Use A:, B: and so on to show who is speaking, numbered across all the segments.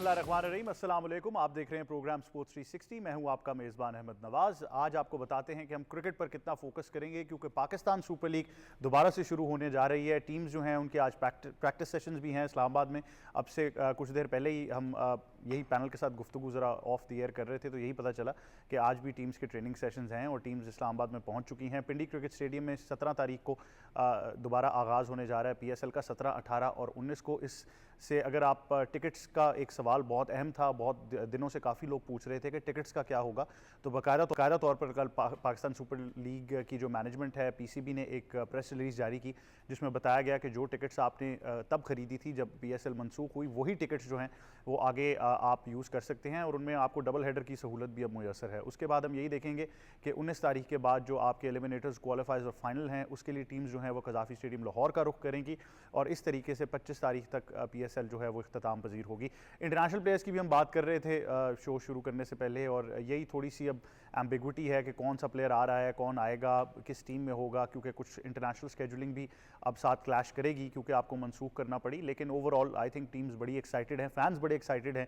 A: बिस्मिल्लाहिर्रहमानिर्रहीम, अस्सलाम वालेकुम। आप देख रहे हैं प्रोग्राम स्पोर्ट्स 360। मैं हूं आपका मेज़बान अहमद नवाज़। आज आपको बताते हैं कि हम क्रिकेट पर कितना फोकस करेंगे, क्योंकि पाकिस्तान सुपर लीग दोबारा से शुरू होने जा रही है। टीम्स जो हैं उनके आज प्रैक्टिस सेशंस भी हैं इस्लामाबाद में। अब से कुछ देर पहले ही हम यही पैनल के साथ गुफ्तगू ज़रा ऑफ द एयर कर रहे थे, तो यही पता चला कि आज भी टीम्स के ट्रेनिंग सेशंस हैं और टीम्स इस्लामाबाद में पहुँच चुकी हैं। पिंडी क्रिकेट स्टेडियम में 17 तारीख को दोबारा आगाज़ होने जा रहा है PSL का। 17, 18 और 19 को इससे अगर आप टिकट्स का एक सवाल बहुत अहम था, बहुत दिनों से काफ़ी लोग पूछ रहे थे कि टिकट्स का क्या होगा, तो बाकायदा तौर पर कल पाकिस्तान सुपर लीग की जो मैनेजमेंट है PCB ने एक प्रेस रिलीज़ जारी की, जिसमें बताया गया कि जो टिकट्स आपने तब खरीदी थी जब PSL मनसूख हुई, वही टिकट्स जो हैं वो आगे आप यूज़ कर सकते हैं और उनमें आपको डबल हेडर की सहूलत भी अब मुयसर है। उसके बाद हम यही देखेंगे कि 19 तारीख के बाद जो आपके एलिमिनेटर्स, क्वालिफायर्स और फाइनल हैं, उसके लिए टीम्स जो हैं वो कज़ाफ़ी स्टेडियम लाहौर का रुख करेंगी और इस तरीके से 25 तारीख तक PSL जो है वो इख्तिताम पजीर होगी। इंटरनेशनल प्लेयर्स की भी हम बात कर रहे थे शो शुरू करने से पहले, और यही थोड़ी सी अब एम्बिग्विटी है कि कौन सा प्लेयर आ रहा है, कौन आएगा, किस टीम में होगा, क्योंकि कुछ इंटरनेशनल स्केजुलिंग भी अब साथ क्लैश करेगी क्योंकि आपको मनसूख करना पड़ी। लेकिन ओवरऑल आई थिंक टीम्स बड़ी एक्साइटेड हैं, फैंस बड़े एक्साइटेड हैं,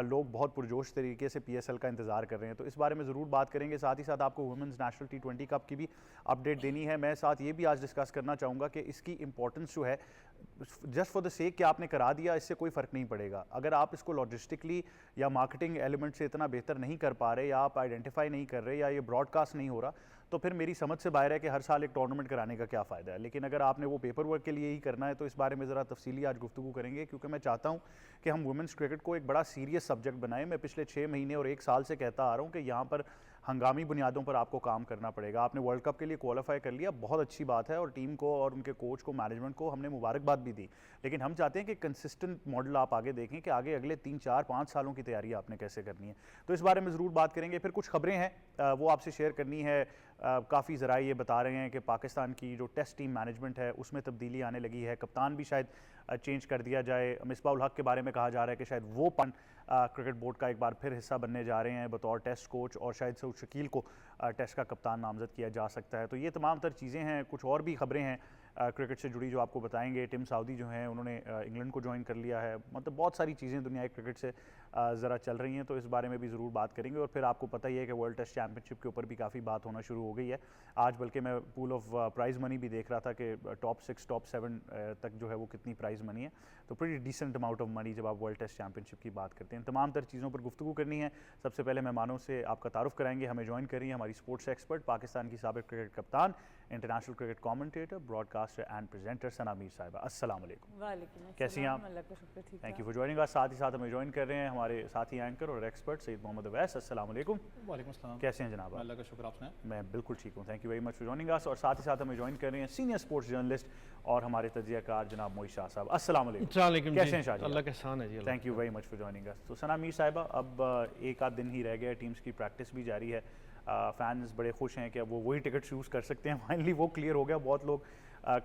A: लोग बहुत पुरजोश तरीके से PSL का इंतजार कर रहे हैं। तो इस बारे में ज़रूर बात करेंगे। साथ ही साथ आपको वुमेंस नेशनल T20 कप की भी अपडेट देनी है। मैं साथ ये भी आज डिस्कस करना चाहूँगा कि इसकी इंपॉर्टेंस जो है, जस्ट फॉर द सेक कि आपने करा दिया, इससे कोई फ़र्क नहीं पड़ेगा। अगर आप इसको लॉजिस्टिकली या मार्केटिंग एलिमेंट से इतना बेहतर नहीं कर पा रहे, या आप आइडेंटिफाई नहीं कर रहे, या ये ब्रॉडकास्ट नहीं हो रहा, तो फिर मेरी समझ से बाहर है कि हर साल एक टूर्नामेंट कराने का क्या फ़ायदा है। लेकिन अगर आपने वो पेपर वर्क के लिए ही करना है, तो इस बारे में ज़रा तफसीली आज गुफ्तगू करेंगे, क्योंकि मैं चाहता हूँ कि हम वुमेंस क्रिकेट को एक बड़ा सीरियस सब्जेक्ट बनाएं। मैं पिछले 6 महीने और 1 साल से कहता आ रहा हूँ कि यहाँ पर हंगामी बुनियादों पर आपको काम करना पड़ेगा। आपने वर्ल्ड कप के लिए क्वालिफाई कर लिया, बहुत अच्छी बात है, और टीम को और उनके कोच को, मैनेजमेंट को हमने मुबारकबाद भी दी। लेकिन हम चाहते हैं कि कंसिस्टेंट मॉडल आप आगे देखें कि आगे अगले 3, 4, 5 सालों की तैयारी आपने कैसे करनी है। तो इस बारे में ज़रूर बात करेंगे। फिर कुछ खबरें हैं वो आपसे शेयर करनी है। काफ़ी ज़राए ये बता रहे हैं कि पाकिस्तान की जो टेस्ट टीम मैनेजमेंट है उसमें तब्दीली आने लगी है। कप्तान भी शायद चेंज कर दिया जाए। मिसबाह उल हक के बारे में कहा जा रहा है कि शायद वो क्रिकेट बोर्ड का एक बार फिर हिस्सा बनने जा रहे हैं बतौर टेस्ट कोच, और शायद सऊद शकील को टेस्ट का कप्तान नामज़द किया जा सकता है। तो ये तमाम तर चीज़ें हैं। कुछ और भी खबरें हैं क्रिकेट से जुड़ी जो आपको बताएंगे। टिम साउदी जो हैं उन्होंने इंग्लैंड को ज्वाइन कर लिया है। मतलब बहुत सारी चीज़ें दुनियाई क्रिकेट से ज़रा चल रही हैं, तो इस बारे में भी ज़रूर बात करेंगे। और फिर आपको पता ही है कि वर्ल्ड टेस्ट चैम्पियनशिप के ऊपर भी काफ़ी बात होना शुरू हो गई है आज। बल्कि मैं पूल ऑफ प्राइज़ मनी भी देख रहा था कि टॉप 6, टॉप 7 तक जो है वो कितनी प्राइज़ मनी है। तो pretty decent amount of money जब आप वर्ल्ड टेस्ट चैम्पियनशिप की बात करते हैं। तमाम तर चीज़ों पर गुफ्तगू करनी है। सबसे पहले मेहमानों से आपका तारुफ कराएंगे। हमें ज्वाइन कर रही है हमारी स्पोर्ट्स एक्सपर्ट, पाकिस्तान की साबिक क्रिकेट कप्तान, international cricket commentator, broadcaster and presenter Sana Mir साहिबा। अस्सलाम वालेकुम।
B: वालेकुम,
A: कैसी हैं आप? Thank you for joining us. साथ ही साथ हमें ज्वाइन कर रहे हैं हमारे साथी एंकर और एक्सपर्ट सईद मोहम्मद अवैस। अस्सलाम वालेकुम।
C: वालेकुम अस्सलाम।
A: कैसे हैं जनाब?
C: अल्लाह का शुक्र, आप सुनाएं?
A: मैं बिल्कुल ठीक हूँ, thank you very much for joining अस। और साथ ही साथ हमें ज्वाइन कर रहे हैं सीनियर स्पोर्ट्स जर्नलिस्ट और हमारे तजियाकार जनाब मोई शाह साहब। अस्सलाम वालेकुम। कैसे हैं शाह जी?
C: अल्लाह का एहसान है जी।
A: Thank you very much for joining us. तो सना मीर साहिबा, अब एक आध दिन ही रह गया, टीम्स की प्रैक्टिस भी जारी है। फैंस बड़े खुश हैं कि अब वो वही टिकट यूज़ कर सकते हैं। फाइनली वो क्लियर हो गया। बहुत लोग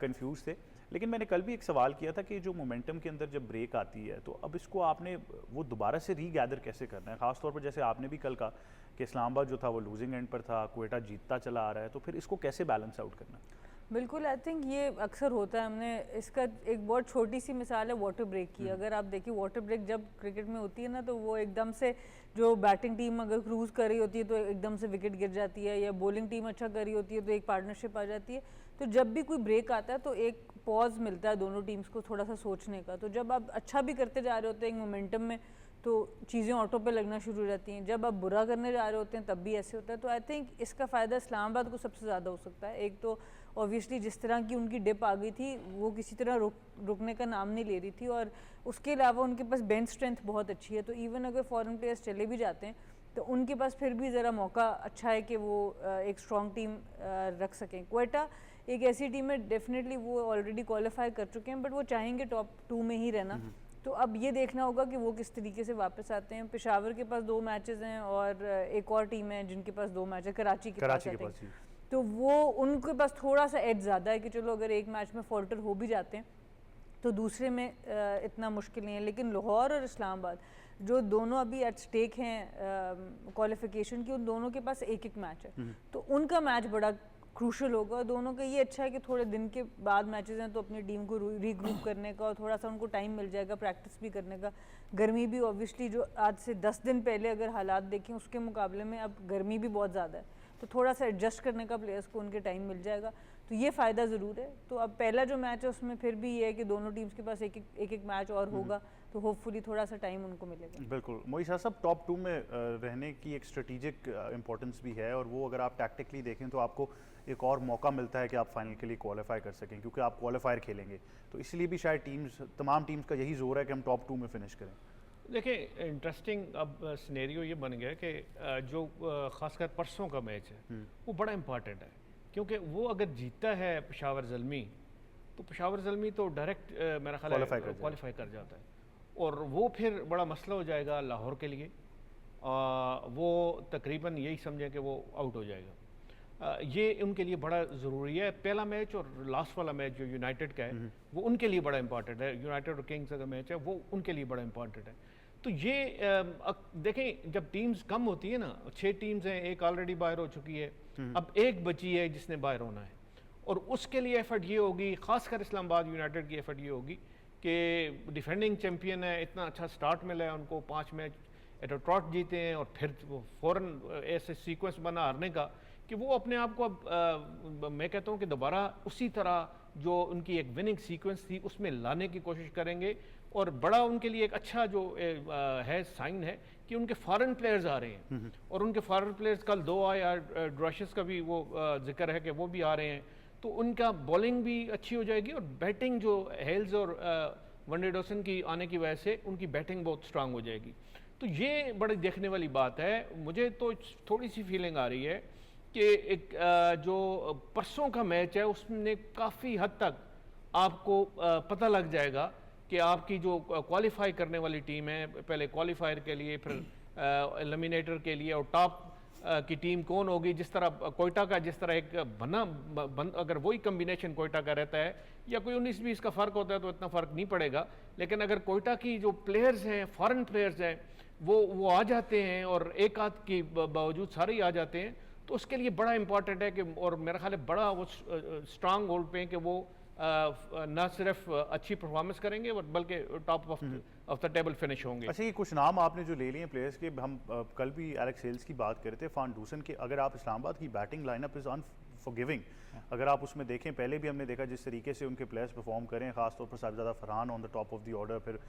A: कंफ्यूज थे। लेकिन मैंने कल भी एक सवाल किया था कि जो मोमेंटम के अंदर जब ब्रेक आती है, तो अब इसको आपने वो दोबारा से रीगैदर कैसे करना है? ख़ासतौर पर जैसे आपने भी कल कहा कि इस्लामाबाद जो था वो लूजिंग एंड पर था, क्वेटा जीतता चला आ रहा है, तो फिर इसको कैसे बैलेंस आउट करना है?
B: बिल्कुल, आई थिंक ये अक्सर होता है। हमने इसका एक बहुत छोटी सी मिसाल है वाटर ब्रेक की। अगर आप देखिए वाटर ब्रेक जब क्रिकेट में होती है ना, तो वो एकदम से जो बैटिंग टीम अगर क्रूज़ कर रही होती है तो एकदम से विकेट गिर जाती है, या बॉलिंग टीम अच्छा कर रही होती है तो एक पार्टनरशिप आ जाती है। तो जब भी कोई ब्रेक आता है तो एक पॉज मिलता है दोनों टीम्स को थोड़ा सा सोचने का। तो जब आप अच्छा भी करते जा रहे होते हैं एक मोमेंटम में, तो चीज़ें ऑटो पे लगना शुरू हो जाती हैं। जब आप बुरा करने जा रहे होते हैं तब भी ऐसे होता है। तो आई थिंक इसका फ़ायदा इस्लामाबाद को सबसे ज़्यादा हो सकता है। एक तो ऑब्वियसली जिस तरह की उनकी डिप आ गई थी, वो किसी तरह रुकने का नाम नहीं ले रही थी, और उसके अलावा उनके पास बेंच स्ट्रेंथ बहुत अच्छी है। तो इवन अगर फॉरेन प्लेयर्स चले भी जाते हैं तो उनके पास फिर भी ज़रा मौका अच्छा है कि वो एक स्ट्रॉन्ग टीम रख सकें। क्वेटा एक ऐसी टीम है, डेफिनेटली वो ऑलरेडी क्वालिफाई कर चुके हैं, बट वो चाहेंगे टॉप 2 में ही रहना। तो अब ये देखना होगा कि वो किस तरीके से वापस आते हैं। पेशावर के पास 2 मैचेस हैं और एक और टीम है जिनके पास 2 मैच है, कराची के पास। तो वो उनके पास थोड़ा सा एज ज़्यादा है कि चलो अगर एक मैच में फॉल्टर हो भी जाते हैं तो दूसरे में इतना मुश्किल नहीं है। लेकिन लाहौर और इस्लामाबाद जो दोनों अभी एट स्टेक हैं क्वालिफिकेशन की, उन दोनों के पास एक एक मैच है। तो उनका मैच बड़ा क्रूशल होगा। और दोनों का ये अच्छा है कि थोड़े दिन के बाद मैचेस हैं तो अपनी टीम को रीग्रुप करने का और थोड़ा सा उनको टाइम मिल जाएगा प्रैक्टिस भी करने का। गर्मी भी ऑब्वियसली जो आज से 10 दिन पहले अगर हालात देखें उसके मुकाबले में अब गर्मी भी बहुत ज़्यादा है, तो थोड़ा सा एडजस्ट करने का प्लेयर्स को उनके टाइम मिल जाएगा, तो ये फ़ायदा ज़रूर है। तो अब पहला जो मैच है उसमें फिर भी ये है कि दोनों टीम्स के पास एक एक मैच और होगा, तो होपफुली थोड़ा सा टाइम उनको मिलेगा।
A: बिल्कुल मोई शाह साहब, टॉप 2 में रहने की एक स्ट्रेटेजिक इंपॉर्टेंस भी है, और वो अगर आप टैक्टिकली देखें तो आपको एक और मौका मिलता है कि आप फाइनल के लिए क्वालिफाई कर सकें, क्योंकि आप क्वालिफायर खेलेंगे। तो इसलिए भी शायद तमाम टीम्स का यही जोर है कि हम टॉप 2 में फिनिश करें।
C: देखिए इंटरेस्टिंग अब सिनेरियो ये बन गया कि जो ख़ासकर परसों का मैच है वो बड़ा इम्पॉर्टेंट है, क्योंकि वो अगर जीतता है पेशावर ज़ल्मी तो पेशावर ज़ल्मी तो डायरेक्ट मेरा ख्याल है क्वालिफाई कर जाता है, और वो फिर बड़ा मसला हो जाएगा लाहौर के लिए। वो तकरीबन यही समझें कि वो आउट हो जाएगा। ये उनके लिए बड़ा ज़रूरी है। पहला मैच और लास्ट वाला मैच जो यूनाइटेड का है वो उनके लिए बड़ा इंपॉर्टेंट है। यूनाइटेड और किंग्स का मैच है वो उनके लिए बड़ा इंपॉर्टेंट है। तो ये देखें, जब टीम्स कम होती है ना, 6 टीम्स हैं, एक ऑलरेडी बाहर हो चुकी है, अब एक बची है जिसने बाहर होना है, और उसके लिए एफर्ट ये होगी, खासकर इस्लामाबाद यूनाइटेड की एफर्ट ये होगी कि डिफेंडिंग चैंपियन है, इतना अच्छा स्टार्ट मिला है उनको, 5 मैच एट अ ट्रॉट जीते हैं, और फिर वो फ़ौरन ऐसे सीक्वेंस बना हारने का कि वो अपने आप को अब मैं कहता हूँ कि दोबारा उसी तरह जो उनकी एक विनिंग सीक्वेंस थी उसमें लाने की कोशिश करेंगे। और बड़ा उनके लिए एक अच्छा जो है साइन है कि उनके फॉरेन प्लेयर्स आ रहे हैं, और उनके फॉरेन प्लेयर्स कल 2 आए, ड्रॉशेस का भी वो जिक्र है कि वो भी आ रहे हैं, तो उनका बॉलिंग भी अच्छी हो जाएगी, और बैटिंग जो हेल्स और वनडे डॉसन की आने की वजह से उनकी बैटिंग बहुत स्ट्रांग हो जाएगी। तो ये बड़ी देखने वाली बात है। मुझे तो थोड़ी सी फीलिंग आ रही है कि एक जो परसों का मैच है उसमें काफ़ी हद तक आपको पता लग जाएगा कि आपकी जो क्वालिफाई करने वाली टीम है, पहले क्वालिफायर के लिए, फिर एलिमिनेटर के लिए, और टॉप की टीम कौन होगी। जिस तरह कोयटा का जिस तरह एक अगर वही कम्बिनेशन कोयटा का रहता है, या कोई 19-20 का फ़र्क होता है तो इतना फ़र्क नहीं पड़ेगा, लेकिन अगर कोयटा की जो प्लेयर्स हैं, फॉरेन प्लेयर्स हैं, वो आ जाते हैं, और एक आध के बावजूद सारे ही आ जाते हैं, तो उसके लिए बड़ा इंपॉर्टेंट है कि, और मेरा ख्याल है बड़ा वो स्ट्रांग होल्ड पे कि वो न सिर्फ अच्छी परफॉर्मेंस करेंगे बल्कि top of the table finish होंगे।
A: अच्छा, ये कुछ नाम आपने जो ले लिए प्लेयर्स के, हम कल भी एलेक्स हेल्स की बात कर रहे थे, फान डूसन के। अगर आप इस्लामाबाद की बैटिंग लाइनअप इज़ अनफॉरगिविंग, अगर आप उसमें देखें, पहले भी हमने देखा जिस तरीके से उनके प्लेयर्स परफॉर्म करें, खासतौर पर Sahibzada Farhan on the top of the order, फिर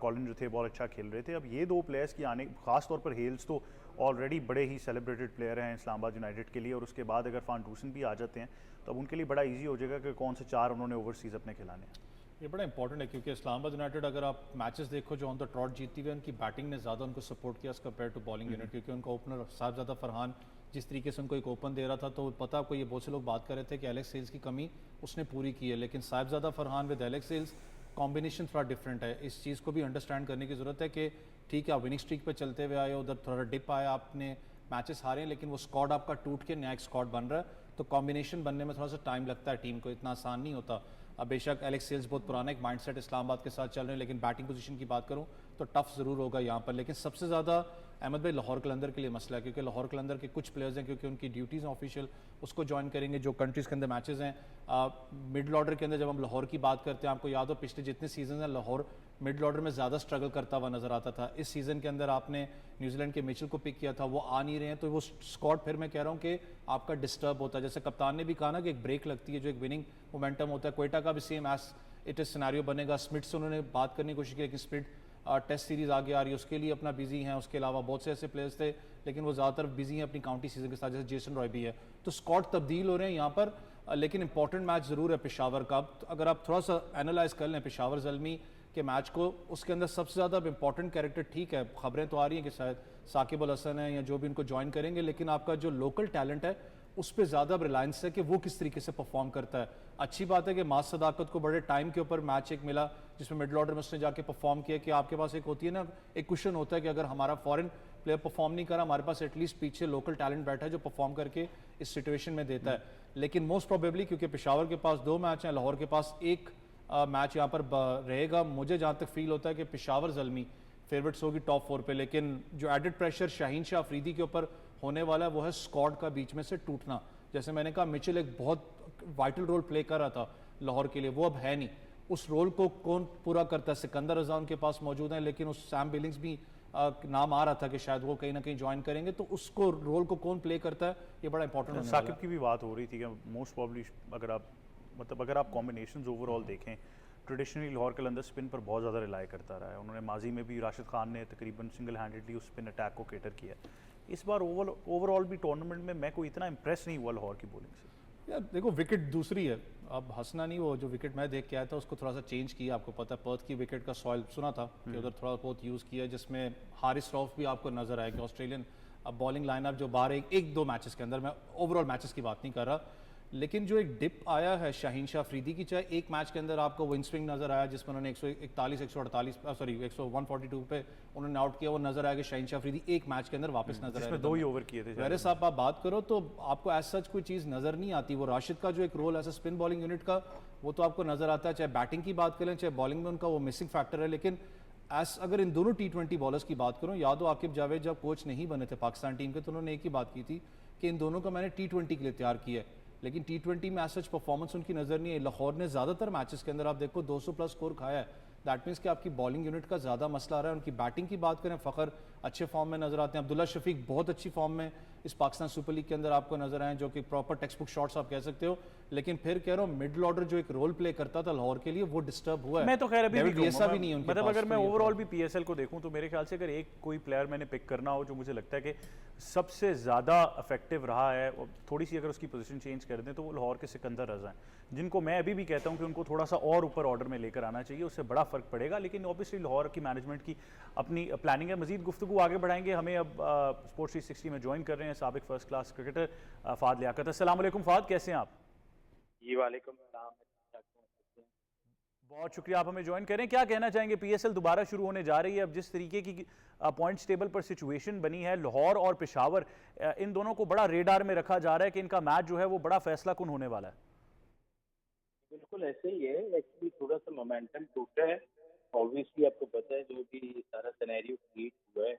A: कॉलिन जो थे बहुत अच्छा खेल रहे थे। अब ये 2 प्लेयर्स की आने, खासतौर पर हेल्स तो ऑलरेडी बड़े ही सेलिब्रेटेड प्लेयर हैं इस्लामाबाद यूनाइटेड के लिए, और उसके बाद अगर फान डूसन भी आ जाते हैं तो अब उनके लिए बड़ा इजी हो जाएगा कि कौन से 4 उन्होंने ओवरसीज़ अपने खिलाने हैं।
D: ये बड़ा इंपॉर्टेंट है, क्योंकि इस्लामाबाद यूनाइटेड अगर आप मैचेस देखो जो ऑन द ट्रॉट जीती हुई, उनकी बैटिंग ने ज़्यादा उनको सपोर्ट किया कंपेयर टू बॉलिंग यूनिट, क्योंकि उनका ओपनर साहिबजादा फरहान जिस तरीके से उनको एक ओपन दे रहा था, तो पता आपको, ये बहुत से लोग बात कर रहे थे कि एलेक्स हेल्स की कमी उसने पूरी की है, लेकिन Sahibzada Farhan with Alex Hales combination थोड़ा डिफरेंट है। इस चीज़ को भी अंडरस्टैंड करने की ज़रूरत है कि ठीक है, आप विनिंग स्ट्रीक पर चलते हुए आए, उधर थोड़ा डिप आया, आपने मैचेस हारे हैं, लेकिन वो स्क्वाड आपका टूट के नया एक स्क्वाड बन रहा है, तो कॉम्बिनेशन बनने में थोड़ा सा टाइम लगता है टीम को, इतना आसान नहीं होता। अब बेशक एलेक्स हेल्स बहुत पुराना एक माइंडसेट इस्लामाबाद के साथ चल रहे हैं, लेकिन बैटिंग पोजीशन की बात करूं तो टफ ज़रूर होगा यहाँ पर। लेकिन सबसे ज़्यादा अहमद भाई लाहौर कलंदर के लिए मसला है, क्योंकि लाहौर कलंदर के कुछ प्लेयर्स हैं, क्योंकि उनकी ड्यूटीज़ हैं ऑफिशियल, उसको ज्वाइन करेंगे जो कंट्रीज़ के अंदर मैचेस हैं। मिडल ऑर्डर के अंदर जब हम लाहौर की बात करते हैं, आपको याद हो पिछले जितने सीजन हैं लाहौर मिडल ऑर्डर में ज़्यादा स्ट्रगल करता हुआ नज़र आता था। इस सीज़न के अंदर आपने न्यूजीलैंड के मिचेल को पिक किया था, वो आ नहीं रहे हैं, तो वो स्क्वाड फिर मैं कह रहा हूँ कि आपका डिस्टर्ब होता है। जैसे कप्तान ने भी कहा ना कि एक ब्रेक लगती है, जो एक विनिंग मोमेंटम होता है। कोयटा का भी same as it is scenario बनेगा। स्मिथ से उन्होंने बात करने की कोशिश की, लेकिन स्मिथ टेस्ट सीरीज़ आगे आ रही है, उसके लिए अपना बिजी हैं। उसके अलावा बहुत से ऐसे प्लेयर्स थे, लेकिन वो ज़्यादातर बिजी हैं अपनी काउंटी सीजन के साथ, जैसे जेसन रॉय भी है। तो स्क्वाड तब्दील हो रहे हैं यहाँ पर, लेकिन इंपॉर्टेंट मैच ज़रूर है पेशावर का। अगर आप थोड़ा सा एनालाइज कर लें पेशावर ज़ल्मी के मैच को, उसके अंदर सबसे ज़्यादा इंपॉर्टेंट कैरेक्टर, ठीक है खबरें तो आ रही हैं कि शायद साकिब अल हसन है या जो भी इनको ज्वाइन करेंगे, लेकिन आपका जो लोकल टैलेंट है उस पर ज़्यादा रिलायंस है कि वो किस तरीके से परफॉर्म करता है। अच्छी बात है कि मास सदाकत को बड़े टाइम के ऊपर मैच एक मिला जिसमें मिडल ऑर्डर में उसने जाके परफॉर्म किया, कि आपके पास एक होती है ना एक क्वेश्चन होता है कि अगर हमारा फॉरेन प्लेयर परफॉर्म नहीं करा, हमारे पास एटलीस्ट पीछे लोकल टैलेंट बैठा है जो परफॉर्म करके इस सिचुएशन में देता है। लेकिन मोस्ट प्रोबेबली क्योंकि पेशावर के पास 2 मैच हैं, लाहौर के पास एक मैच यहाँ पर रहेगा, मुझे जहाँ तक फील होता है कि पेशावर ज़ल्मी फेवरेट्स होगी टॉप 4 पे। लेकिन जो एडेड प्रेशर शाहीन शाह अफरीदी के ऊपर होने वाला है वो है स्क्वाड का बीच में से टूटना। जैसे मैंने कहा मिचेल एक बहुत वाइटल रोल प्ले कर रहा था लाहौर के लिए, वो अब है नहीं। उस रोल को कौन पूरा करता है? सिकंदर रजा उनके पास मौजूद हैं, लेकिन उस सैम बिलिंग्स भी नाम आ रहा था कि शायद वो कहीं ना कहीं ज्वाइन करेंगे, तो उसको रोल को कौन प्ले करता है, ये बड़ा इंपॉर्टेंट होने वाला
A: साकिब
D: है।
A: की भी बात हो रही थी कि मोस्ट प्रॉब्ली अगर आप कॉम्बिनेशंस ओवरऑल देखें, ट्रेडिशनली लाहौर कलंदर स्पिन पर बहुत ज़्यादा रिलाई करता रहा है। उन्होंने माजी में भी राशिद खान ने तकरीबन सिंगल हैंडेडली उस स्पिन अटैक को केटर किया। इस बार ओवरऑल भी टूर्नामेंट में मैं कोई इतना इंप्रेस नहीं हुआ लाहौर की बॉलिंग से।
D: यार देखो विकेट दूसरी है, अब हंसना नहीं, वो जो विकेट मैं देख के आया था उसको थोड़ा सा चेंज किया। आपको पता है पर्थ की विकेट का सॉइल सुना था कि उधर थोड़ा बहुत यूज़ किया, जिसमें हारिस रऊफ भी आपको नजर आएगा। ऑस्ट्रेलियन अब बॉलिंग लाइनअप जो बाहर एक दो मैचेस के अंदर, मैं ओवरऑल मैचेस की बात नहीं कर रहा, लेकिन जो एक डिप आया है शाहीन शाह अफरीदी की, चाहे एक मैच के अंदर आपको विंड स्विंग नजर आया जिसमें उन्होंने 141 148 सॉरी 142 पे उन्होंने आउट किया, वो नजर आया कि शाहीन शाह अफरीदी एक मैच के अंदर वापस नजर आया।
A: जिसमें 2 ही ओवर किए थे।
D: वैसे साहब आप बात करो तो आपको एज सच कोई चीज़ नज़र नहीं आती। वो राशिद का जो एक रोल है स्पिन बॉलिंग यूनिट का, वो तो आपको नजर आता है, चाहे बैटिंग की बात करें चाहे बॉलिंग में उनका वो मिसिंग फैक्टर है। लेकिन अगर इन दोनों T20 बॉलर्स की बात करूं, याद हो आकिब जावेद जब कोच नहीं बने थे पाकिस्तान टीम के, तो उन्होंने एक ही बात की थी कि इन दोनों को मैंने T20 के लिए तैयार किया है, लेकिन T20 में एज सच परफॉर्मेंस उनकी नज़र नहीं है। लाहौर ने ज़्यादातर मैचेस के अंदर आप देखो 200 प्लस स्कोर खाया है। दैट मीन्स कि आपकी बॉलिंग यूनिट का ज़्यादा मसला आ रहा है। उनकी बैटिंग की बात करें, फ़खर अच्छे फॉर्म में नजर आते हैं, अब्दुल्ला शफीक बहुत अच्छी फॉर्म में इस पाकिस्तान सुपर लीग के अंदर आपको नजर आए, जो कि प्रॉपर टेक्स्ट बुक शॉट्स आप कह सकते हो। लेकिन फिर कह रहा हूँ मिडल ऑर्डर जो एक रोल प्ले करता था लाहौर के लिए, वो डिस्टर्ब हुआ है।
A: मैं तो खैर अभी भी
D: ऐसा
A: कहूंगा,
D: भी नहीं है उनके
A: मतलब
D: पास,
A: अगर मैं
D: तो ये
A: ओवरऑल भी पीएसएल को देखूं तो मेरे ख्याल से अगर एक कोई प्लेयर मैंने पिक करना हो जो मुझे लगता है कि सबसे ज़्यादा इफेक्टिव रहा है, और थोड़ी सी अगर उसकी पोजीशन चेंज कर दें तो वो लाहौर के सिकंदर रजा हैं, जिनको मैं अभी भी कहता हूं कि उनको थोड़ा सा और ऊपर ऑर्डर में लेकर आना चाहिए, उससे बड़ा फर्क पड़ेगा। लेकिन ऑब्वियसली लाहौर की मैनेजमेंट की अपनी प्लानिंग है। मजीद गुफ्तगू आगे बढ़ाएंगे। हमें अब स्पोर्ट्स 360 में ज्वाइन कर रहे हैं साबिक first class cricketer Fahad Liaqat. अस्सलाम वालेकुम फाद, कैसे हैं आप?
E: जी वालेकुम सलाम।
A: बहुत शुक्रिया, आप हमें ज्वाइन करें। क्या कहना चाहेंगे, पीएसएल दोबारा शुरू होने जा रही है, अब जिस तरीके की पॉइंट्स टेबल पर सिचुएशन बनी है, लाहौर और पेशावर इन दोनों को बड़ा रेडार में रखा जा रहा है कि इनका मैच जो है वो बड़ा फैसला कुन होने वाला है।
E: बिल्कुल ऐसे ही है, एक्चुअली थोड़ा सा मोमेंटम टूटा है। ऑब्वियसली आपको पता है जो भी सारा सिनेरियो क्रिएट हुआ है,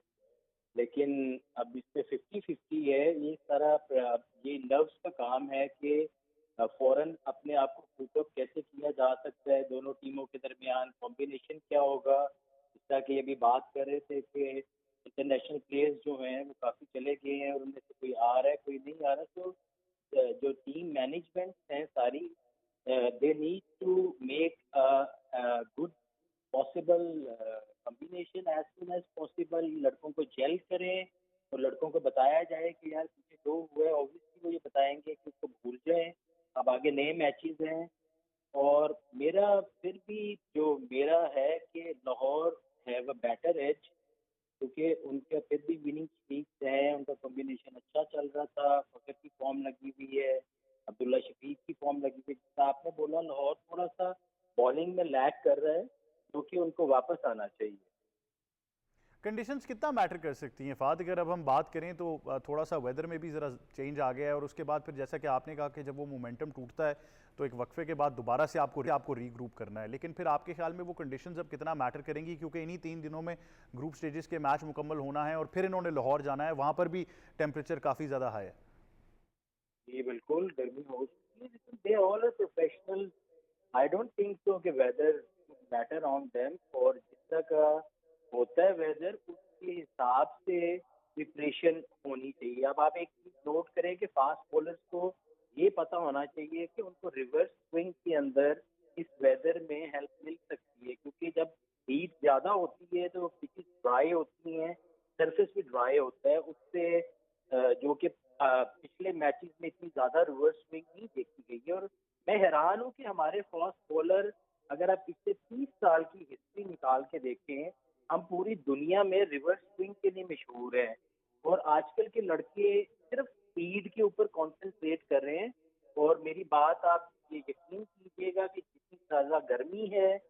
E: लेकिन अब इसमें 50-50 है। ये सारा ये नर्व्स का काम है कि फौरन अपने आप को पुट अप कैसे किया जा सकता है, दोनों टीमों के दरमियान कॉम्बिनेशन क्या होगा। जिस तरह की अभी बात कर रहे थे कि इंटरनेशनल प्लेयर्स जो हैं वो काफ़ी चले गए हैं और उनमें से कोई आ रहा है कोई नहीं आ रहा, तो जो टीम मैनेजमेंट है सारी, they need to make a good possible combination as soon as possible। लड़कों को जेल करें और लड़कों को बताया जाए कि यार पीछे दो हुआ है, ऑब्वियसली वो ये बताएंगे कि उसको भूल जाएं, अब आगे नए मैचेस हैं। और मेरा फिर भी जो मेरा है कि Lahore have a better edge, क्योंकि उनके फिर भी विनिंग स्ट्रीक्स है, उनका कॉम्बिनेशन अच्छा चल रहा था, फकर की फॉर्म लगी हुई है, अब्दुल्ला शफीक की फॉर्म लगी हुई है। जितना आपने बोला लाहौर थोड़ा सा बॉलिंग में लैग कर रहा है, जो कि उनको वापस आना चाहिए।
A: कंडीशंस कितना मैटर कर सकती हैं फाद? अगर अब हम बात करें तो थोड़ा सा वेदर में भी ज़रा चेंज आ गया है, और उसके बाद फिर जैसा कि आपने कहा कि जब वो मोमेंटम टूटता है तो एक वक्फे के बाद दोबारा से आपको रीग्रुप करना है। लेकिन फिर आपके ख्याल में वो कंडीशंस अब कितना मैटर करेंगी, क्योंकि इन्हीं 3 दिनों में ग्रुप स्टेजेस के मैच मुकम्मल होना है और फिर इन्होंने लाहौर जाना है, वहाँ पर भी टेम्परेचर काफ़ी ज़्यादा हाई है।
E: जी बिल्कुल, गर्मी हो सकती है, लेकिन they all are professional. I don't think so कि वेदर मैटर ऑन देम, और जिस तरह का होता है वेदर उसके हिसाब से प्रिपरेशन होनी चाहिए। अब आप एक चीज नोट करें कि फास्ट बॉलर्स को ये पता होना चाहिए कि उनको रिवर्स स्विंग के अंदर इस वेदर में हेल्प मिल सकती है, क्योंकि जब हीट ज्यादा होती है तो पिचेस ड्राई होती हैं, सरफेस भी ड्राई होता है, उससे जो कि पिछले मैचेस में इतनी ज्यादा रिवर्स स्विंग नहीं देखी गई है। और मैं हैरान हूँ कि हमारे फास्ट बॉलर, अगर आप पिछले 30 साल की हिस्ट्री निकाल के देखें, हम पूरी दुनिया में रिवर्स स्विंग के लिए मशहूर हैं, और आजकल के लड़के सिर्फ स्पीड के ऊपर कंसंट्रेट कर रहे हैं। और मेरी बात आप ये यकीन कीजिएगा कि जितनी ज्यादा गर्मी है,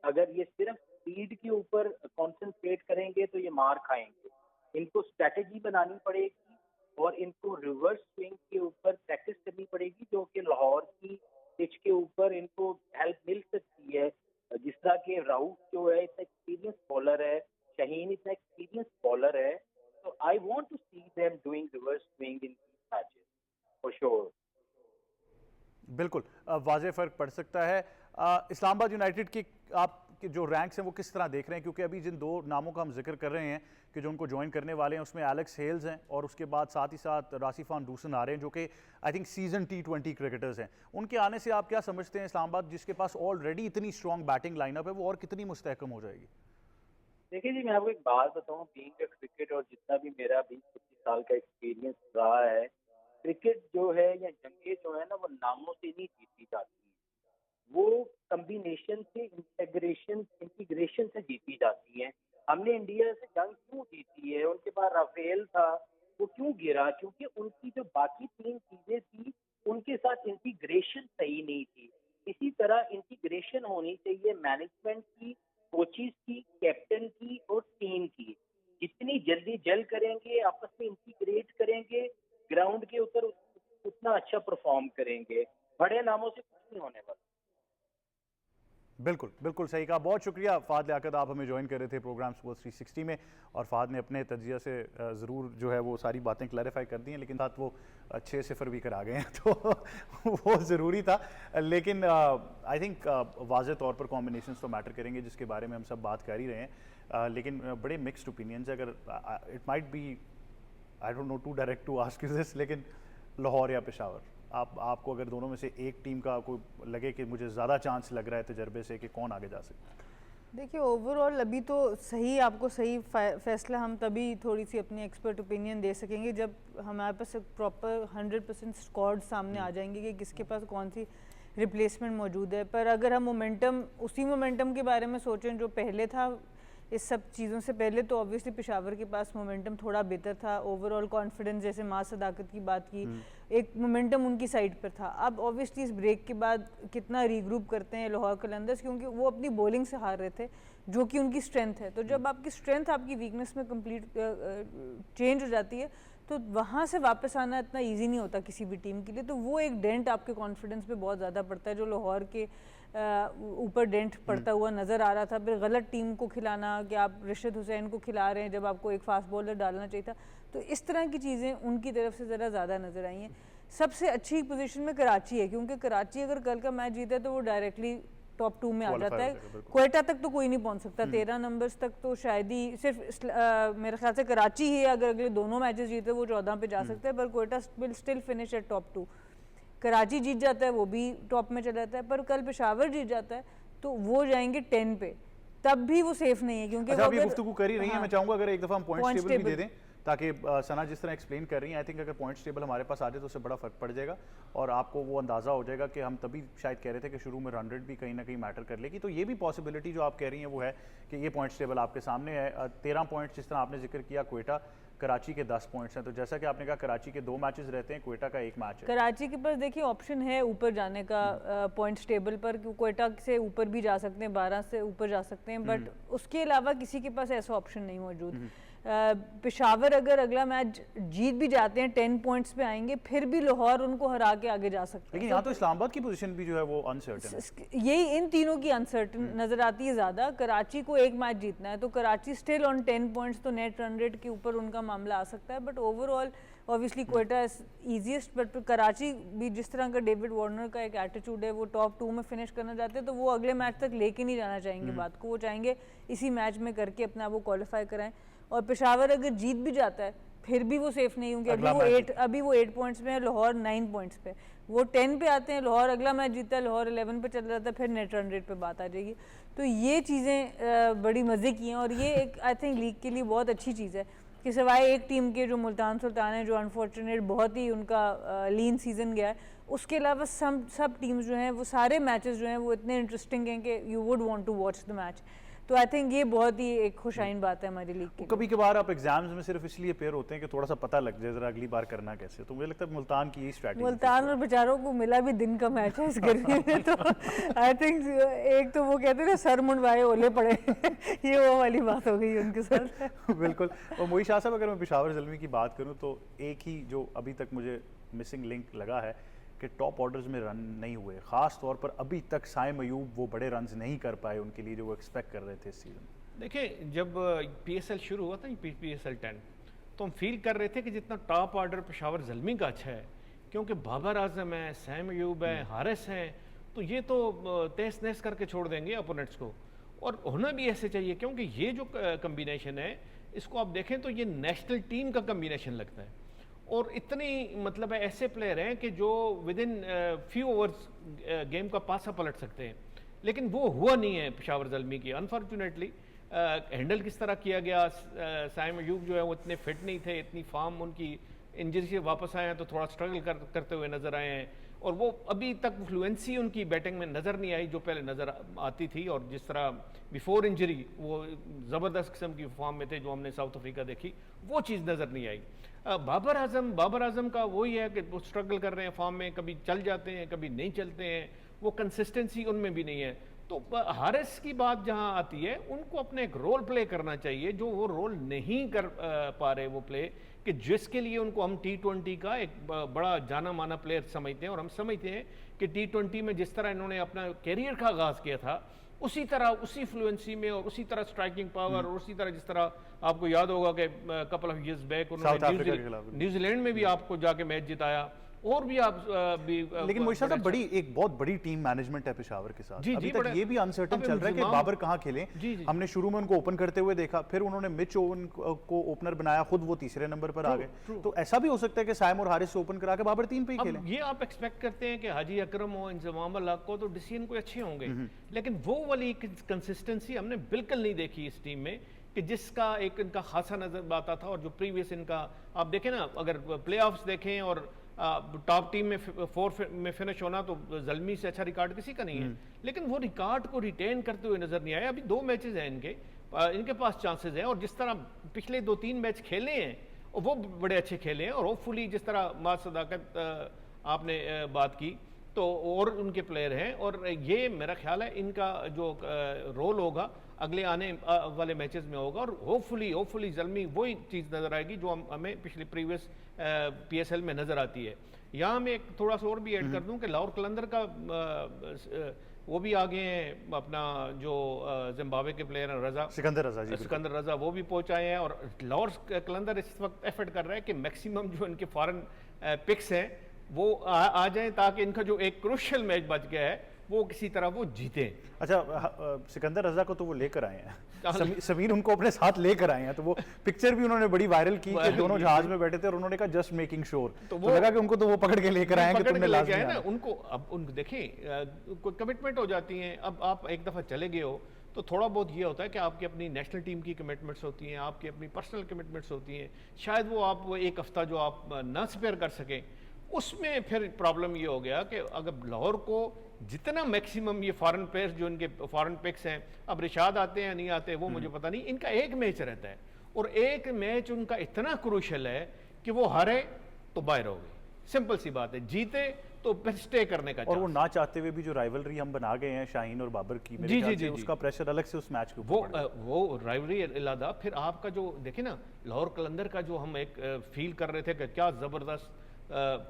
E: अगर ये सिर्फ स्पीड के ऊपर कंसंट्रेट करेंगे तो ये मार खाएंगे। इनको स्ट्रेटेजी बनानी पड़ेगी और इनको रिवर्स स्विंग के ऊपर प्रैक्टिस करनी पड़ेगी, जो कि लाहौर की पिच के ऊपर इनको हेल्प मिल सकती है। जिस तरह के राउफ जो है इतना एक्सपीरियंस बॉलर है, शाहीन इतना एक्सपीरियंस बॉलर है, तो I want to see them doing reverse swing in matches for sure.
A: वाज़ेह फ़र्क पड़ सकता है। इस्लामाबाद यूनाइटेड की आपके जो रैंक्स हैं वो किस तरह देख रहे हैं, क्योंकि अभी जिन दो नामों का हम जिक्र कर रहे हैं कि जो उनको ज्वाइन करने वाले हैं उसमें एलेक्स हेल्स हैं और उसके बाद साथ ही साथ रासिफ खान डूसन आ रहे हैं जो कि I think season T20 cricketers हैं। उनके आने से आप क्या समझते हैं इस्लामाबाद जिसके पास ऑलरेडी इतनी स्ट्रॉन्ग बैटिंग लाइनअप है वो और कितनी मुस्तहकम हो जाएगी?
E: देखिए जी, मैं आपको एक बात बताऊं, बीइंग अ क्रिकेट और जितना भी मेरा 20-25 साल का एक्सपीरियंस रहा है, क्रिकेट जो है या जंगें जो है ना वो नामों से नहीं जीती जाती हैं, वो कम्बिनेशन से, इंटीग्रेशन से जीती जाती हैं। हमने इंडिया से जंग क्यों जीती है, उनके पास राफेल था, वो क्यों गिरा? क्योंकि उनकी जो बाकी 3 चीजें थी उनके साथ इंटीग्रेशन सही नहीं थी। इसी तरह इंटीग्रेशन होनी चाहिए मैनेजमेंट की, कोचिज की, कैप्टन की और टीम की। जितनी जल्दी जल करेंगे, आपस में इंटीग्रेट करेंगे, ग्राउंड के ऊपर उतना अच्छा परफॉर्म करेंगे। बड़े नामों से कुछ नहीं होने वाला।
A: बिल्कुल बिल्कुल सही कहा। बहुत शुक्रिया फ़ाद लियाकत, आप हमें ज्वाइन कर रहे थे प्रोग्राम स्पोर्ट्स 360 में, और फ़ाद ने अपने तजिया से ज़रूर जो है वो सारी बातें क्लैरिफाई कर दी हैं, लेकिन साथ वो 6-0 भी करा गए हैं तो वो ज़रूरी था। लेकिन आई थिंक वाज़े तौर पर कॉम्बिनेशंस तो मैटर करेंगे जिसके बारे में हम सब बात कर ही रहे हैं, लेकिन बड़े मिक्स्ड ओपिनियंस है। अगर it might be, I don't know to direct to ask you this, लेकिन लाहौर या पेशावर, आपको अगर दोनों में से एक टीम का कोई लगे कि मुझे ज़्यादा चांस लग रहा है तजर्बे से कि कौन आगे जा सकता है?
B: देखिए ओवरऑल अभी तो सही, आपको सही फैसला हम तभी थोड़ी सी अपनी एक्सपर्ट ओपिनियन दे सकेंगे जब हमारे पास एक प्रॉपर 100% स्क्वाड सामने आ जाएंगे कि किसके पास कौन सी रिप्लेसमेंट मौजूद है। पर अगर हम उसी मोमेंटम के बारे में सोचें जो पहले था इस सब चीज़ों से पहले, तो ऑब्वियसली पेशावर के पास मोमेंटम थोड़ा बेहतर था। ओवरऑल कॉन्फिडेंस, जैसे माँ सदाकत की बात की, एक मोमेंटम उनकी साइड पर था। अब ऑब्वियसली इस ब्रेक के बाद कितना रीग्रुप करते हैं लाहौर कलंदर्स, क्योंकि वो अपनी बॉलिंग से हार रहे थे जो कि उनकी स्ट्रेंथ है। तो जब आपकी स्ट्रेंथ आपकी वीकनेस में कंप्लीट चेंज हो जाती है तो वहाँ से वापस आना इतना इजी नहीं होता किसी भी टीम के लिए। तो वो एक डेंट आपके कॉन्फिडेंस पे बहुत ज़्यादा पड़ता है, जो लाहौर के ऊपर डेंट पड़ता हुआ नज़र आ रहा था। फिर गलत टीम को खिलाना कि आप रिशद हुसैन को खिला रहे हैं जब आपको एक फास्ट बॉलर डालना चाहिए था, तो इस तरह की चीज़ें उनकी तरफ से ज़रा ज़्यादा नज़र आई हैं। सबसे अच्छी पोजीशन में कराची है, क्योंकि कराची अगर कल का मैच जीता है तो वो डायरेक्टली टॉप 2 में आ जाता है। क्वेटा तक तो कोई नहीं पहुंच सकता, 13 नंबर्स तक तो शायद ही सिर्फ मेरे ख्याल से कराची ही है, अगर अगले दोनों मैचेस जीते वो 14 पे जा सकते हैं, पर Quetta will still finish at top 2। Karachi जीत जाता है वो भी टॉप में चला जाता है, पर कल पेशावर जीत जाता है तो वो जाएंगे 10 पे, तब भी वो सेफ नहीं है। क्योंकि
A: अच्छा, अभी गुफ्तगू कर ही रही है, मैं चाहूंगा अगर एक दफ़ा हम पॉइंट्स टेबल भी दे दें, ताकि सना जिस तरह एक्सप्लेन कर रही हैं, आई थिंक अगर पॉइंट्स टेबल हमारे पास आ जाए तो उससे बड़ा फ़र्क पड़ जाएगा और आपको वो अंदाज़ा हो जाएगा कि हम तभी शायद कह रहे थे कि शुरू में रन रेट भी कहीं ना कहीं मैटर कर लेगी। तो ये भी पॉसिबिलिटी जो आप कह रही हैं वो है कि ये पॉइंट्स टेबल आपके सामने है। 13 पॉइंट्स जिस तरह आपने जिक्र किया, क्वेटा कराची के 10 पॉइंट्स हैं, तो जैसा कि आपने कहा कराची के 2 मैचेस रहते हैं, क्वेटा का 1 मैच है।
B: कराची के पास देखिए ऑप्शन है ऊपर जाने का पॉइंट्स टेबल पर, क्वेटा से ऊपर भी जा सकते हैं, 12 से ऊपर जा सकते हैं, बट उसके अलावा किसी के पास ऐसा ऑप्शन नहीं मौजूद। पेशावर अगर अगला मैच जीत भी जाते हैं 10 पॉइंट्स पे आएंगे, फिर भी लाहौर उनको हरा के आगे जा सकते हैं।
A: लेकिन यहाँ तो इस्लामाबाद की पोजीशन भी जो है वो अनसर्टेन है।
B: यही इन तीनों की अनसर्टेन नजर आती है ज़्यादा। कराची को एक मैच जीतना है तो कराची स्टिल ऑन 10 पॉइंट्स, तो नेट रन रेट के ऊपर उनका मामला आ सकता है, but overall obviously Quetta is easiest. But Karachi भी जिस तरह का डेविड वार्नर का एक एटीट्यूड है, वो टॉप 2 में फिनिश करना चाहते हैं, तो वो अगले मैच तक लेके नहीं जाना चाहेंगे बात को, वो चाहेंगे इसी मैच में करके अपना वो क्वालिफाई कराएं। और पेशावर अगर जीत भी जाता है फिर भी वो सेफ नहीं होंगे, अभी वो 8 पॉइंट्स में है, लाहौर 9 पॉइंट्स पे, वो 10 पे आते हैं, लाहौर अगला मैच जीता है, लाहौर 11 पे चला जाता है, फिर नेट रन रेट पे बात आ जाएगी। तो ये चीज़ें बड़ी मज़े की हैं और ये एक आई थिंक लीग के लिए बहुत अच्छी चीज़ है कि सिवाय एक टीम के जो मुल्तान सुल्तान है, जो अनफॉर्चुनेट बहुत ही उनका लीन सीजन गया है, उसके अलावा सब टीम्स जो हैं वो सारे मैचेस जो हैं वो इतने इंटरेस्टिंग हैं कि you would want to watch the match. तो आई थिंक ये बहुत ही एक खुशाइन बात है हमारी लीग की।
A: कभी कभार आप एग्जाम्स में सिर्फ इसलिए पेयर होते हैं कि थोड़ा सा पता लग जाए जरा अगली बार करना कैसे, तो मुझे लगता है मुल्तान की यही स्ट्रैटेजी।
B: मुल्तान और बेचारों को मिला भी दिन का मैच है इस गर्मी में, तो आई थिंक एक तो वो कहते थे सर मुंडवाए ओले पड़े ये वो वाली बात हो गई उनके साथ।
A: बिल्कुल। और मोई शाह साहब, अगर मैं पेशावर ज़ल्मी की बात करूँ तो एक ही जो अभी तक मुझे मिसिंग लिंक लगा है कि टॉप ऑर्डर्स में रन नहीं हुए, ख़ास तौर पर अभी तक साइम अयूब वो बड़े रन्स नहीं कर पाए उनके लिए जो वो एक्सपेक्ट कर रहे थे इस सीज़न।
C: देखिए, जब PSL शुरू हुआ था PSL 10, तो हम फील कर रहे थे कि जितना टॉप ऑर्डर पेशावर ज़ल्मी का अच्छा है, क्योंकि बाबर आजम है, सैम अयूब है, हारिस हैं, तो ये तो तहस नहस करके छोड़ देंगे अपोनेंट्स को। और होना भी ऐसे चाहिए, क्योंकि ये जो कम्बिनेशन है इसको आप देखें तो ये नेशनल टीम का कम्बिनेशन लगता है। और इतनी मतलब ऐसे प्लेयर हैं कि जो with in few overs game का पासा पलट सकते हैं, लेकिन वो हुआ नहीं है पेशावर ज़ल्मी की अनफॉर्चुनेटली। हैंडल किस तरह किया गया, साइम अयूब जो है वो इतने फिट नहीं थे, इतनी फॉर्म उनकी इंजरी से वापस आए हैं तो थोड़ा स्ट्रगल करते हुए नज़र आए हैं, और वो अभी तक फ्लुएंसी उनकी बैटिंग में नज़र नहीं आई जो पहले नज़र आती थी। और जिस तरह बिफोर इंजरी वो ज़बरदस्त किस्म की फॉर्म में थे जो हमने साउथ अफ्रीका देखी, वो चीज़ नज़र नहीं आई। बाबर आजम का वही है कि वो स्ट्रगल कर रहे हैं फॉर्म में, कभी चल जाते हैं कभी नहीं चलते हैं, वो कंसिस्टेंसी उनमें भी नहीं है। तो हारिस की बात जहां आती है, उनको अपने एक रोल प्ले करना चाहिए जो वो रोल नहीं कर पा रहे वो प्ले, कि जिसके लिए उनको हम T20 का एक बड़ा जाना माना प्लेयर समझते हैं। और हम समझते हैं कि T20 में जिस तरह इन्होंने अपना कैरियर का आगाज़ किया था, उसी तरह उसी फ्लुएंसी में और उसी तरह स्ट्राइकिंग पावर और उसी तरह जिस तरह आपको याद होगा कि कपल ऑफ इयर्स बैक उन्होंने न्यूजीलैंड में भी आपको जाके मैच जिताया, और भी आप भी
A: लेकिन मोहित साहब बड़ी एक बहुत बड़ी टीम मैनेजमेंट है पेशावर के साथ।
C: जी,
A: अभी
C: जी,
A: तक ये भी अनसर्टेन चल रहा है कि बाबर कहाँ खेलें। हमने शुरू में उनको ओपन करते हुए देखा, फिर उन्होंने मिच ओवन को ओपनर बनाया, खुद वो तीसरे नंबर पर आ गए। तो ऐसा भी हो सकता है कि साइम और हारिस से ओपन करा के बाबर 3 पे ही खेलें।
C: ये आप एक्सपेक्ट करते हैं कि हाजी अकरम हो, इंजमाम अल्लाह को, तो डिसीजन कोई अच्छे होंगे, लेकिन वो वाली कंसिस्टेंसी हमने बिल्कुल नहीं देखी इस टीम में, कि जिसका एक इनका खासा नजर आता था। और जो प्रीवियस इनका आप देखें ना, अगर प्लेऑफ्स देखें और टॉप टीम में 4 में फिनिश होना, तो ज़ल्मी से अच्छा रिकॉर्ड किसी का नहीं है, लेकिन वो रिकॉर्ड को रिटेन करते हुए नजर नहीं आया। अभी 2 मैचेस हैं इनके पास चांसेस हैं, और जिस तरह पिछले 2-3 मैच खेले हैं वो बड़े अच्छे खेले हैं। और होपफुली जिस तरह माद सदाकत आपने बात की, तो और उनके प्लेयर हैं, और ये मेरा ख्याल है इनका जो रोल होगा अगले आने वाले मैचेस में होगा, और होपफुली ज़ल्मी वही चीज़ नज़र आएगी जो हमें पिछले प्रीवियस PSL में नज़र आती है। यहाँ मैं एक थोड़ा सा और भी ऐड कर दूं कि लाहौर कलंदर का वो भी आगे हैं, अपना जो जिम्बाब्वे के प्लेयर हैं सिकंदर रजा वो भी पहुंच आए हैं। और लाहौर कलंदर इस वक्त एफर्ट कर रहा है कि मैक्सिमम जो इनके फॉरेन पिक्स हैं वो आ जाएं, ताकि इनका जो एक क्रूशियल मैच बच गया है वो किसी तरह वो जीते।
A: अच्छा, सिकंदर रजा को तो वो लेकर आए हैं, समीर उनको अपने साथ लेकर आए हैं, तो वो पिक्चर भी उन्होंने बड़ी वायरल की कि दोनों जहाज में बैठे थे और उन्होंने कहा जस्ट मेकिंग श्योर, तो लगा कि उनको तो वो पकड़ के लेकर आए कि तुमने लाजमी आना।
C: उनको अब उनको देखें कोई कमिटमेंट हो जाती है। अब आप एक दफ़ा चले गए हो तो थोड़ा बहुत ये होता है कि आपकी अपनी नेशनल टीम की कमिटमेंट्स होती हैं, आपकी अपनी पर्सनल कमिटमेंट्स होती हैं, शायद वो आप वो एक हफ्ता जो आप ना स्पेयर कर सकें, उसमें फिर प्रॉब्लम ये हो गया कि अगर लाहौर को जितना मैक्सिमम ये फॉरेन प्लेयर्स जो इनके फॉरेन पिक्स हैं, अब रिशाद आते हैं नहीं आते वो मुझे पता नहीं, इनका एक मैच रहता है और एक मैच उनका इतना क्रूशल है कि वो हारे तो बाहर हो गए, सिंपल सी बात है, जीते तो फिर स्टे करने का।
A: और वो ना चाहते हुए भी जो राइवलरी हम बना गए हैं शाहीन और बाबर की, मेरे ख्याल से उसका प्रेशर अलग से उस मैच के ऊपर
C: वो राइवलरी अलादा। फिर आपका जो देखे ना लाहौर कलंदर का जो हम एक फील कर रहे थे कि क्या ज़बरदस्त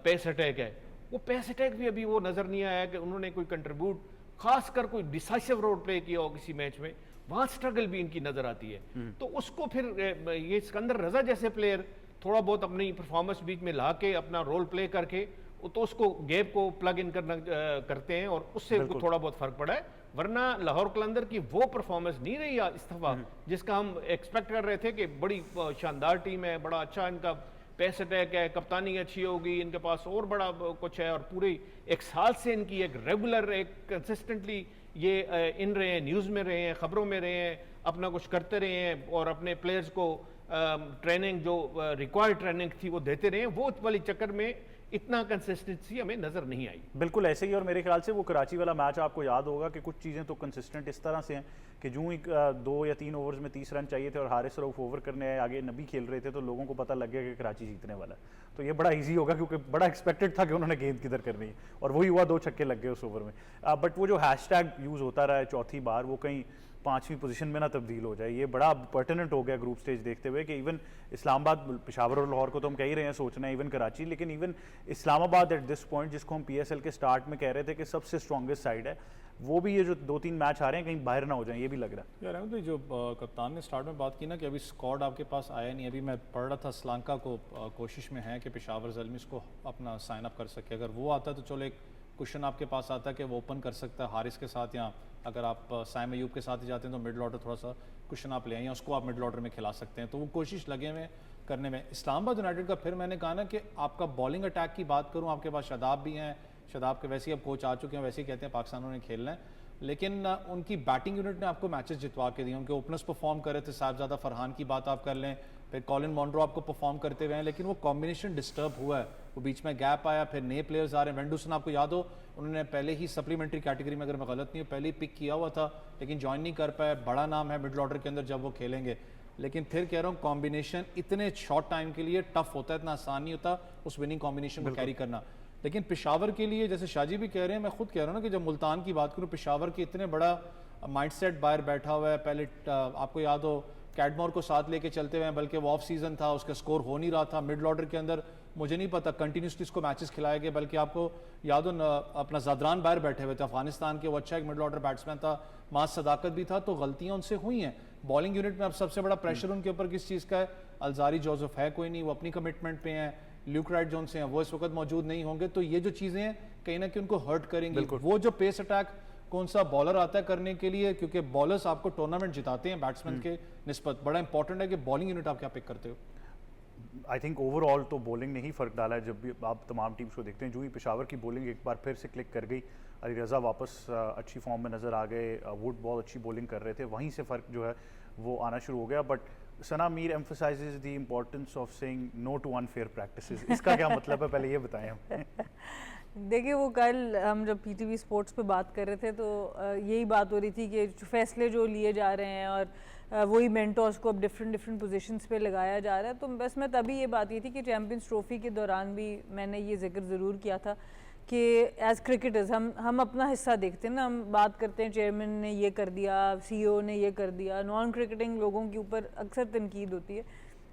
C: पेस अटैक है, वो पेस अटैक भी अभी वो नज़र नहीं आया कि उन्होंने कोई कंट्रीब्यूट खासकर कोई डिसाइसिव रोल प्ले किया हो किसी मैच में, वहाँ स्ट्रगल भी इनकी नज़र आती है। तो उसको फिर ये सिकंदर रजा जैसे प्लेयर थोड़ा बहुत अपनी परफॉर्मेंस बीच में ला के अपना रोल प्ले करके तो उसको गैप को प्लग इन करते हैं और उससे थोड़ा बहुत फर्क पड़ा है। वरना लाहौर कलंदर की वो परफॉर्मेंस नहीं रही इस दफा जिसका हम एक्सपेक्ट कर रहे थे कि बड़ी शानदार टीम है, बड़ा अच्छा इनका पेस अटैक है, कप्तानी अच्छी होगी, इनके पास और बड़ा कुछ है, और पूरे एक साल से इनकी एक रेगुलर एक कंसिस्टेंटली ये इन रहे हैं, न्यूज़ में रहे हैं, खबरों में रहे हैं, अपना कुछ करते रहे हैं और अपने प्लेयर्स को ट्रेनिंग जो रिक्वायर्ड ट्रेनिंग थी वो देते रहे हैं। वो वाली चक्कर में इतना कंसिस्टेंसी हमें नजर नहीं आई।
A: बिल्कुल ऐसे ही, और मेरे ख्याल से वो कराची वाला मैच आपको याद होगा कि कुछ चीज़ें तो कंसिस्टेंट इस तरह से हैं कि जो ही 2 या 3 ओवर्स में 30 रन चाहिए थे और हारिस रऊफ ओवर करने आए, आगे नबी खेल रहे थे, तो लोगों को पता लग गया कि कराची जीतने वाला है। तो ये बड़ा इजी होगा क्योंकि बड़ा एक्सपेक्टेड था कि उन्होंने गेंद किधर करनी है और वही हुआ, 2 छक्के लग गए उस ओवर में। बट वो जो हैशटैग यूज़ होता रहा है चौथी बार, वो कहीं 5वीं पोजीशन में ना तब्दील हो जाए। ये बड़ा पर्टिनेंट हो गया ग्रुप स्टेज देखते हुए कि इवन इस्लामाबाद, पेशावर और लाहौर को तो हम कह ही रहे हैं सोचना है, इवन कराची, लेकिन even Islamabad at this point, जिसको हम PSL के स्टार्ट में कह रहे थे कि सबसे स्ट्रॉन्गेस्ट साइड है, वो भी ये जो 2-3 मैच आ रहे हैं कहीं बाहर ना हो जाए, ये भी लग रहा है।
D: यार अहमद भाई, जो कप्तान ने स्टार्ट में बात की ना कि अभी स्क्वाड आपके पास आया नहीं, अभी मैं पढ़ रहा था श्रीलंका को कोशिश में है कि पेशावर ज़ल्मी इसको अपना साइन अप कर सके। अगर वो आता तो चलो एक क्वेश्चन आपके पास आता है कि वो ओपन कर सकता है हारिस के साथ, या अगर आप साइम अयूब के साथ ही जाते हैं तो मिडल ऑर्डर थोड़ा सा क्वेश्चन आप ले आए, या उसको आप मिडल ऑर्डर में खिला सकते हैं। तो वो कोशिश लगे हुए करने में। इस्लामाबाद यूनाइटेड का फिर मैंने कहा ना कि आपका बॉलिंग अटैक की बात करूँ, आपके पास शादाब भी हैं, शादाब के वैसे ही अब कोच आ चुके हैं, वैसे ही कहते हैं पाकिस्तान ने खेलना है, लेकिन उनकी बैटिंग यूनिट ने आपको मैचेस जितवा के दिए। उनके ओपनर्स परफॉर्म कर रहे थे, साहिबजादा फरहान की बात आप कर लें, फिर कॉलिन मॉन्ड्रो आपको परफॉर्म करते हुए हैं, लेकिन वो कॉम्बिनेशन डिस्टर्ब हुआ है, वो बीच में गैप आया, फिर नए प्लेयर्स आ रहे हैं। वेंडुसन आपको याद हो, उन्होंने पहले ही सप्लीमेंट्री कैटेगरी में, अगर मैं गलत नहीं हूँ, पहले ही पिक किया हुआ था, लेकिन ज्वाइन नहीं कर पाया। बड़ा नाम है मिडल ऑर्डर के अंदर जब वो खेलेंगे, लेकिन फिर कह रहा हूँ कॉम्बिनेशन इतने शॉर्ट टाइम के लिए टफ होता है, इतना आसान नहीं होता उस विनिंग कॉम्बिनेशन को कैरी करना। लेकिन पेशावर के लिए, जैसे शाजी भी कह रहे हैं, मैं खुद कह रहा हूँ ना कि जब मुल्तान की बात करूँ, पेशावर के इतने बड़ा माइंडसेट बाहर बैठा हुआ है। पहले आपको याद हो कैडमोर को साथ लेके चलते हुए हैं, बल्कि वो ऑफ सीजन था, उसका स्कोर हो नहीं रहा था। मिडल ऑर्डर के अंदर मुझे नहीं पता कंटिन्यूसली इसको मैचेस खिलाए गए, बल्कि आपको याद हो अपना ज़दरान बाहर बैठे हुए थे अफगानिस्तान के, वो अच्छा एक मिडल ऑर्डर बैट्समैन था, मास सदाकत भी था, तो गलतियां उनसे हुई हैं। बॉलिंग यूनिट में अब सबसे बड़ा प्रेशर उनके ऊपर किस चीज़ का है? अलजारी जोसेफ है कोई नहीं, वो अपनी कमिटमेंट पे हैं। ल्यूक राइट जोन से हैं, वो इस वक्त मौजूद नहीं होंगे, तो ये जो चीज़ें हैं कहीं ना कहीं उनको हर्ट करेंगी। वो जो पेस अटैक कौन सा बॉलर आता है करने के लिए, क्योंकि बॉलर्स आपको टूर्नामेंट जिताते हैं बैट्समैन के निस्बत, बड़ा इंपॉर्टेंट है कि बॉलिंग यूनिट आप क्या पिक करते हो।
A: आई थिंक ओवरऑल तो बॉलिंग ने ही फ़र्क डाला है। जब भी आप तमाम टीम्स को देखते हैं, जो ही पेशावर की बॉलिंग एक बार फिर से क्लिक कर गई, अली रज़ा वापस अच्छी फॉर्म में नज़र आ गए, वुड बॉल अच्छी बॉलिंग कर रहे थे, वहीं से फ़र्क जो है वो आना शुरू हो गया। But Sana Mir emphasizes the importance of saying no to unfair practices, इसका क्या मतलब है, पहले ये बताएं हमें।
B: देखिए, वो कल हम जब PTV स्पोर्ट्स पे बात कर रहे थे तो यही बात हो रही थी कि फैसले जो लिए जा रहे हैं और वही मेंटर्स को अब डिफरेंट पोजीशंस पे लगाया जा रहा है। तो बस मैं तभी ये बात ये थी कि चैम्पियंस ट्रॉफी के दौरान भी मैंने ये जिक्र ज़रूर किया था कि एज़ क्रिकेटर्स हम अपना हिस्सा देखते हैं ना, हम बात करते हैं चेयरमैन ने ये कर दिया, CEO ने ये कर दिया, नॉन क्रिकेटिंग लोगों के ऊपर अक्सर तनकीद होती है,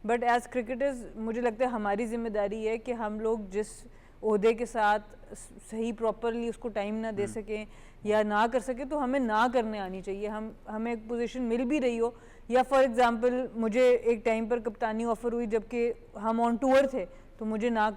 B: बट एज़ क्रिकेटर्स मुझे लगता है हमारी जिम्मेदारी है कि हम लोग जिस ओहदे के साथ सही प्रॉपरली उसको टाइम ना दे सकें या ना कर सके, तो हमें ना करने आनी चाहिए। हमें एक पोजीशन मिल भी रही हो, या फॉर एग्जांपल मुझे एक टाइम पर कप्तानी ऑफ़र हुई जबकि हम ऑन टूर थे, तो मुझे ना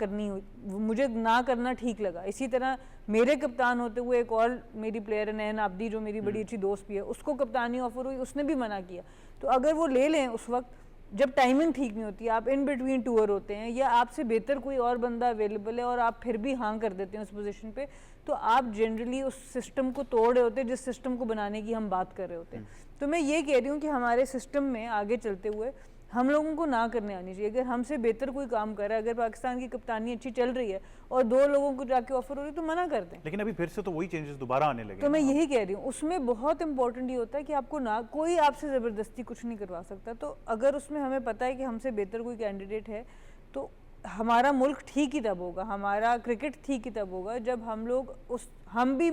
B: करना ठीक लगा। इसी तरह मेरे कप्तान होते हुए एक और मेरी प्लेयर है नैन आब्दी, जो मेरी बड़ी अच्छी दोस्त भी है, उसको कप्तानी ऑफ़र हुई, उसने भी मना किया। तो अगर वो ले लें उस वक्त जब टाइमिंग ठीक नहीं होती, आप इन बिटवीन टूर होते हैं या आपसे बेहतर कोई और बंदा अवेलेबल है और आप फिर भी हाँ कर देते हैं उस पोजीशन पे, तो आप जनरली उस सिस्टम को तोड़ रहे होते हैं जिस सिस्टम को बनाने की हम बात कर रहे होते हैं। तो मैं ये कह रही हूँ कि हमारे सिस्टम में आगे चलते हुए हम लोगों को ना करने आनी चाहिए। अगर हमसे बेहतर कोई काम कर रहा है, अगर पाकिस्तान की कप्तानी अच्छी चल रही है और 2 लोगों को जाके ऑफर हो रही है, तो मना कर दें।
A: लेकिन अभी फिर से तो वही चेंजेस दोबारा आने लगे।
B: तो मैं यही कह रही हूँ, उसमें बहुत इंपॉर्टेंट ये होता है कि आपको ना, कोई आपसे ज़बरदस्ती कुछ नहीं करवा सकता। तो अगर उसमें हमें पता है कि हमसे बेहतर कोई कैंडिडेट है, तो हमारा मुल्क ठीक ही तब होगा, हमारा क्रिकेट ठीक ही तब होगा जब हम लोग हम भी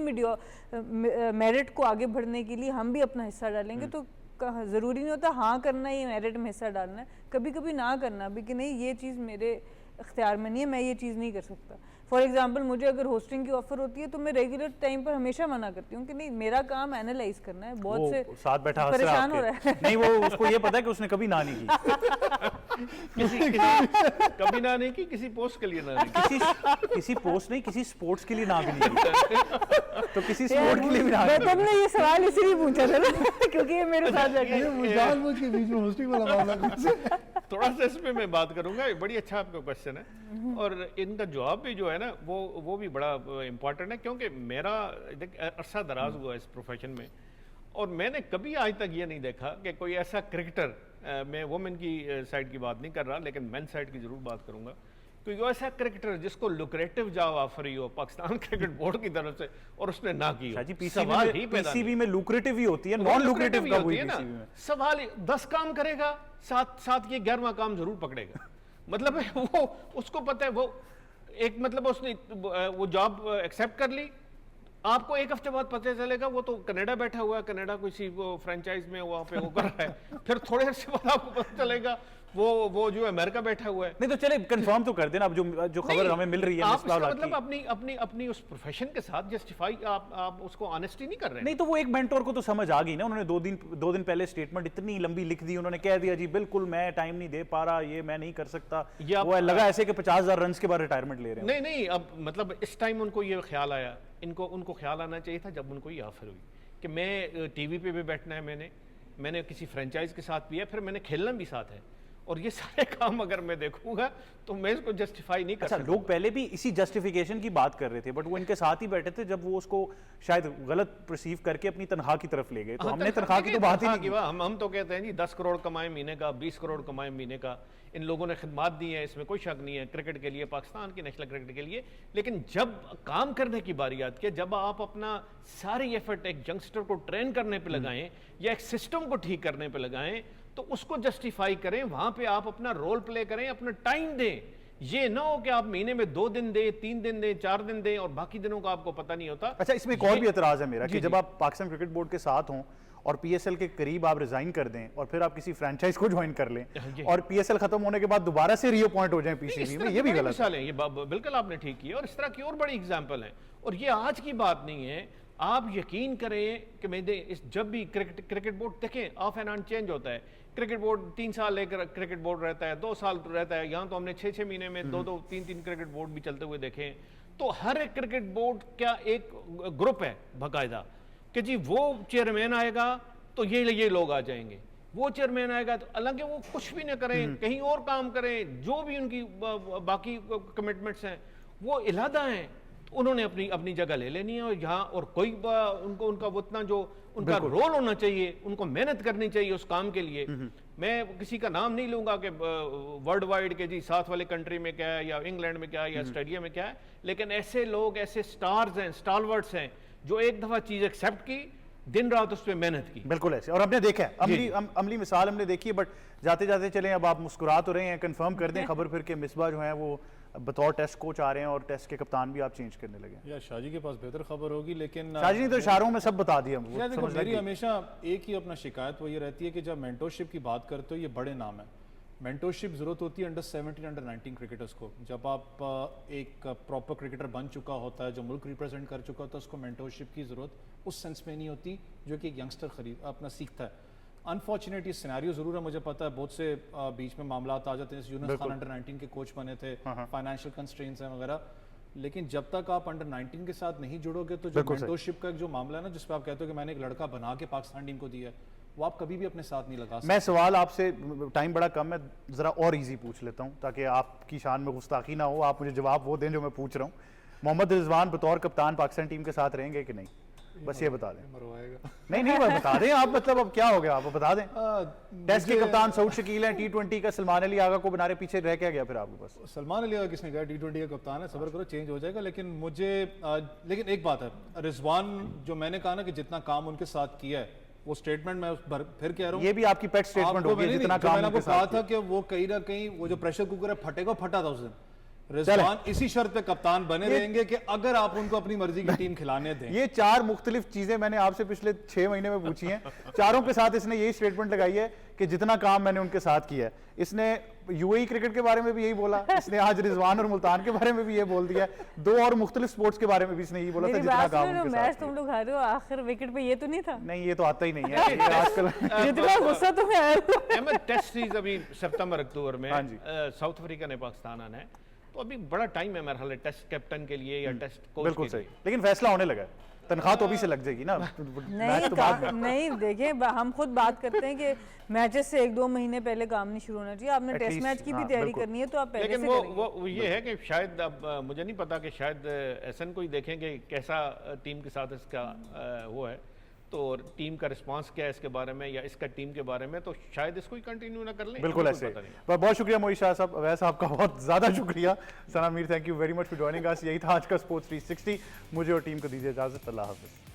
B: मेरिट को आगे बढ़ने के लिए हम भी अपना हिस्सा डालेंगे। तो ज़रूरी नहीं होता हाँ करना ही मेरिट में हिस्सा डालना है, कभी कभी ना करना भी कि नहीं ये चीज़ मेरे इख्तियार में नहीं है, मैं ये चीज़ नहीं कर सकता। फॉर एग्जांपल मुझे अगर होस्टिंग की ऑफर होती है तो मैं रेगुलर टाइम पर हमेशा मना करती हूँ कि नहीं, मेरा काम एनालाइज करना है। बहुत से
A: साथ बैठा
B: परेशान हो रहा है
A: नहीं, वो उसको ये पता है कि उसने कभी ना नहीं की
C: कभी ना नहीं की, किसी पोस्ट के लिए ना नहीं,
A: किसी पोस्ट नहीं, किसी स्पोर्ट्स के लिए ना भी नहीं की, तो किसी स्पोर्ट के लिए भी ना
B: मैं तुमने ये सवाल इसलिए पूछा था ना क्योंकि ये मेरे साथ
D: जानबूझ के बीच में होस्टिंग वाला मामला
C: थोड़ा सा इसमें मैं बात करूंगा। बड़ी अच्छा आपका क्वेश्चन है और इनका जवाब भी जो है ना वो भी बड़ा इम्पोर्टेंट है, क्योंकि मेरा अरसा दराज हुआ इस प्रोफेशन में और मैंने कभी आज तक ये नहीं देखा कि कोई ऐसा क्रिकेटर, मैं वुमेन की साइड की बात नहीं कर रहा लेकिन मेन साइड की जरूर बात करूंगा, कोई ऐसा क्रिकेटर जिसको लुक्रेटिव जॉब ऑफर ही हो पाकिस्तान क्रिकेट बोर्ड की तरफ से और उसने ना की हो।
A: पीसीबी में लुक्रेटिव ही होती है, नॉन लुक्रेटिव का वही पीसीबी में
C: सवाल 10 काम करेगा, साथ ये 11वां काम जरूर पकड़ेगा। मतलब वो उसको पता है, वो एक मतलब उसने वो जॉब एक्सेप्ट कर ली, आपको एक हफ्ते बाद पता चलेगा वो तो कनाडा बैठा हुआ है, कनाडा किसी वो फ्रेंचाइज में वहाँ पे वो कर रहा है। फिर थोड़े अरसे बाद आपको पता चलेगा वो जो अमेरिका बैठा हुआ है।
A: नहीं तो चले कंफर्म तो कर देना, अब जो खबर
C: नहीं,
A: हमें मिल रही है
C: आप
A: मिसबाह
C: इसका
A: उल हक
C: मतलब
A: की।
C: अपनी अपनी अपनी उस प्रोफेशन के साथ जस्टिफाई आप उसको ऑनेस्टी नहीं कर रहे हैं।
A: नहीं तो वो एक मेंटोर को तो समझ आ गई ना, उन्होंने दो दिन पहले स्टेटमेंट इतनी लंबी लिख दी, उन्होंने कह दिया जी बिल्कुल मैं टाइम नहीं दे पा रहा, ये मैं नहीं कर सकता।
C: ये आप-
A: वो लगा ऐसे कि 50,000 रन के बाद रिटायरमेंट ले रहे हैं।
C: नहीं नहीं, अब मतलब इस टाइम उनको ये ख्याल आया, उनको ख्याल आना चाहिए था जब उनको ये ऑफर हुई कि मैं टीवी पे भी बैठना है, मैंने किसी फ्रेंचाइज के साथ भी है, फिर मैंने खेलना भी साथ है, और ये सारे काम अगर मैं देखूंगा तो मैं इसको जस्टिफाई नहीं कर
A: अच्छा,
C: सकता।
A: लोग पहले भी इसी जस्टिफिकेशन की बात कर रहे थे, बट वो इनके साथ ही बैठे थे जब वो उसको शायद गलत परसीव करके अपनी तनख्वाह की तरफ ले गए। तो
C: हाँ,
A: हमने तनख्वाह की तो बात ही नहीं की।
C: हम तो कहते हैं जी 10 करोड़ कमाए महीने का, 20 करोड़ कमाए महीने का। इन लोगों ने खिदमात दी है, इसमें कोई शक नहीं है, क्रिकेट के लिए, पाकिस्तान की नेशनल क्रिकेट के लिए। लेकिन जब काम करने की बारी आती है, जब आप अपना सारी एफर्ट एक यंगस्टर को ट्रेन करने पे लगाएं या एक सिस्टम को ठीक करने पे लगाएं, तो उसको जस्टिफाई करें, वहां पे आप अपना रोल प्ले करें, अपना टाइम दें। ये ना हो कि आप महीने में 2 दिन दें, 3 दिन दें, 4 दिन दें और बाकी दिनों का आपको पता नहीं होता।
A: अच्छा, इसमें एक और भी एतराज है मेरा कि
C: जी,
A: जब आप पाकिस्तान क्रिकेट बोर्ड के साथ हों और पीएसएल के करीब आप रिजाइन कर दें और फिर आप किसी फ्रेंचाइज को ज्वाइन कर लें
C: जी।
A: और पीएसएल खत्म होने के बाद दोबारा से रीअपॉइंट हो जाएं
C: इस
A: पीसीबी
C: तरह
A: में,
C: की
A: ये भी
C: बड़ी
A: गलत है।
C: मिसालें, ये बिल्कुल आपने ठीक की है, और इस तरह की और बड़ी एग्जाम्पल हैं। और ये आज की बात नहीं है, आप यकीन करें कि जब भी क्रिकेट बोर्ड देखें, ऑफ एंड ऑन चेंज होता है। क्रिकेट बोर्ड 3 साल लेकर क्रिकेट बोर्ड रहता है, 2 साल रहता है, यहाँ तो हमने 6-6 महीने में 2-2, 3-3 क्रिकेट बोर्ड भी चलते हुए देखे। तो हर एक क्रिकेट बोर्ड का एक ग्रुप है बाकायदा कि जी वो चेयरमैन आएगा तो ये लोग आ जाएंगे, वो चेयरमैन आएगा तो हालांकि वो कुछ भी ना करें, कहीं और काम करें, जो भी उनकी बाकी कमिटमेंट्स हैं वो इलादा हैं, तो उन्होंने अपनी जगह ले लेनी है। और यहाँ और कोई उनका उतना जो उनका रोल होना चाहिए, उनको मेहनत करनी चाहिए उस काम के लिए। मैं किसी का नाम नहीं लूंगा कि वर्ल्ड वाइड के जी साथ वाले कंट्री में क्या है या इंग्लैंड में क्या है या ऑस्ट्रेलिया में क्या है, लेकिन ऐसे लोग, ऐसे स्टार्स हैं, स्टालवर्ड्स हैं, जो एक दफा चीज एक्सेप्ट की, दिन रात उस पर मेहनत की।
A: बिल्कुल ऐसे, और हमने देखा है, अमली मिसाल हमने देखी है। बट जाते जाते चलें, अब आप मुस्कुरा तो रहे हैं, कंफर्म कर दें खबर फिर के मिसबा जो है वो बतौर टेस्ट कोच आ रहे हैं और टेस्ट के कप्तान भी आप चेंज करने लगे।
D: या शाहजी के पास बेहतर खबर होगी, लेकिन
A: शाहजी ने तो इशारों में सब बता दिया। वो
D: यार देखो,
A: समझ लग
D: मेरी
A: गई।
D: हमेशा एक ही अपना शिकायत वो ये रहती है कि जब मेंटोरशिप की बात करते हो, ये बड़े नाम है, मेंटोरशिप ज़रूरत होती है अंडर 17 अंडर 19 क्रिकेटर्स को। जब आप एक प्रॉपर क्रिकेटर बन चुका होता है, जो मुल्क रिप्रेजेंट कर चुका होता है, उसको मेंटोरशिप की ज़रूरत उस सेंस में नहीं होती जो कि एक यंगस्टर अपना सीखता है। अनफॉर्चुनेटली सिनेरियो ज़रूर है, मुझे पता है बहुत से बीच में मामला आ जाते हैं। यूनुस खान अंडर 19 के कोच बने थे, फाइनेंशियल कंस्ट्रेंट्स हैं वगैरह, लेकिन जब तक आप अंडर 19 के साथ नहीं जुड़ोगे तो जो मेंटोरशिप का जो मामला है ना, जिस पर आप कहते हो कि मैंने एक लड़का बना के पाकिस्तान टीम को दिया है, वो आप कभी भी अपने साथ नहीं लगा सकते।
A: मैं सवाल आपसे, टाइम बड़ा कम है, जरा और इजी पूछ लेता हूं ताकि आपकी शान में गुस्ताखी ना हो, आप मुझे जवाब वो दें जो मैं पूछ रहा हूं। मोहम्मद रिजवान बतौर कप्तान पाकिस्तान टीम के साथ रहेंगे कि नहीं? बस ये बता दें।
D: मरवाएगा।
A: नहीं बता दें आप, मतलब अब क्या हो गया, आप बता दें। टेस्ट के कप्तान सऊद शकील हैं, T20 का सलमान अली आगा को बना रहे, पीछे रह क्या गया फिर आपके पास?
D: सलमान अली आगा किसने कहा T20 का कप्तान है? सबर करो, चेंज हो जाएगा। लेकिन मुझे लेकिन एक बात है, रिजवान जो मैंने कहा ना कि जितना काम उनके साथ किया है, वो स्टेटमेंट मैं फिर कह रहा हूँ,
A: ये भी आपकी पेट स्टेटमेंट होगी, जितना काम
D: मैंने आपको
A: उनके
D: कहा
A: साथ
D: था
A: किया।
D: कि वो कहीं ना कहीं वो जो प्रेशर कुकर है फटेगा, फटा था उस दिन। रिजवान इसी शर्त पे कप्तान बने रहेंगे कि अगर आप उनको अपनी मर्जी की टीम खिलाने दें।
A: ये 4 मुख्तलिफ चीजें मैंने आपसे पिछले 6 महीने में पूछी हैं, चारों के साथ इसने यही स्टेटमेंट लगाई है कि जितना काम मैंने उनके साथ किया है। इसने यूएई क्रिकेट के बारे में भी यही बोला, इसने आज रिजवान और मुल्तान के बारे में भी ये बोल दिया, 2 और मुख्तलिफ स्पोर्ट्स के बारे में भी इसने यही बोला था, जितना काम उनके
B: मैच
A: साथ
B: तुम लोग हारे हो, आखिर विकेट पे ये तो नहीं था।
A: नहीं, ये तो आता ही नहीं है ये आजकल।
B: जितना गुस्सा तुम्हें आया
C: अहमद, टेस्ट सीरीज अभी सितंबर अक्टूबर में
A: हाँ जी।
C: साउथ अफ्रीका ने पाकिस्तान आना है, तो अभी बड़ा टाइम है मेरे ख्याल टेस्ट कैप्टन के लिए या टेस्ट कोच
A: बिल्कुल
C: के
A: सही,
C: लिए।
A: लेकिन फैसला होने लगा है, तनख्वाह तो अभी से लग जाएगी ना, मैच तो बाद में।
B: नहीं देखिए, हम खुद बात करते हैं कि मैचेस से 1-2 महीने पहले काम नहीं शुरू होना चाहिए। आपने
A: At
B: टेस्ट
A: least,
B: मैच की भी
A: हाँ,
B: तैयारी
A: बिल्कुल।
B: करनी है तो आप पहले
C: लेकिन
B: से करेंगे।
C: वो ये है कि शायद अब मुझे नहीं पता कि शायद एहसन को ही देखेंगे कैसा टीम के साथ इसका वो है, तो टीम का रिस्पांस क्या है इसके बारे में या इसका टीम के बारे में, तो शायद इसको ही कंटिन्यू ना कर लें।
A: बिल्कुल
C: हमें
A: ऐसे।
C: कोई पता नहीं।
A: बहुत शुक्रिया मोहित शाह साहब, अवैस साहब का बहुत ज़्यादा शुक्रिया। Sana Mir, thank you very much for joining us. यही था आज का स्पोर्ट्स 360। मुझे और टीम को दीजिए इजाज़त। अल्लाह हाफ़िज़।